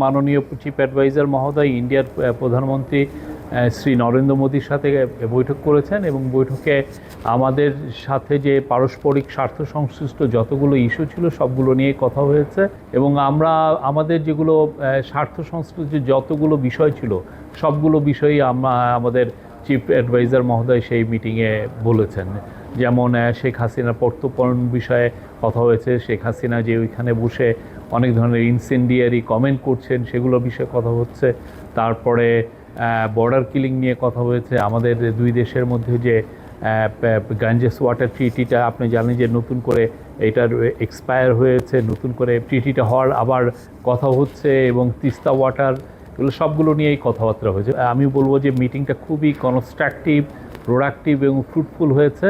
মাননীয় chief adviser মহোদয় ইন্ডিয়ার প্রধানমন্ত্রী শ্রী নরেন্দ্র মোদীর সাথে বৈঠক করেছেন এবং বৈঠকে আমাদের সাথে যে পারস্পরিক স্বার্থ সংশ্লিষ্ট যতগুলো ইস্যু ছিল সবগুলো নিয়ে কথা হয়েছে এবং আমরা আমাদের যেগুলো স্বার্থ সংশ্লিষ্ট যতগুলো বিষয় ছিল সবগুলো বিষয়ই আমাদের চিফ অ্যাডভাইজার মহোদয় সেই মিটিংয়ে বলেছেন। যেমন শেখ হাসিনার প্রত্যর্পণ বিষয়ে কথা হয়েছে, শেখ হাসিনা যে ওইখানে বসে অনেক ধরনের ইনসেন্ডিয়ারি কমেন্ট করছেন সেগুলো বিষয়ে কথা হচ্ছে। তারপরে বর্ডার কিলিং নিয়ে কথা হয়েছে। আমাদের দুই দেশের মধ্যে যে গাঞ্জেস ওয়াটার ট্রিটিটা আপনি জানেন যে নতুন করে এটার এক্সপায়ার হয়েছে, নতুন করে ট্রিটিটা হওয়ার আবার কথা হচ্ছে এবং তিস্তা ওয়াটার এগুলো সবগুলো নিয়েই কথাবার্তা হয়েছে। আমি বলবো যে মিটিংটা খুবই কনস্ট্রাকটিভ, প্রোডাক্টিভ এবং ফ্রুটফুল হয়েছে।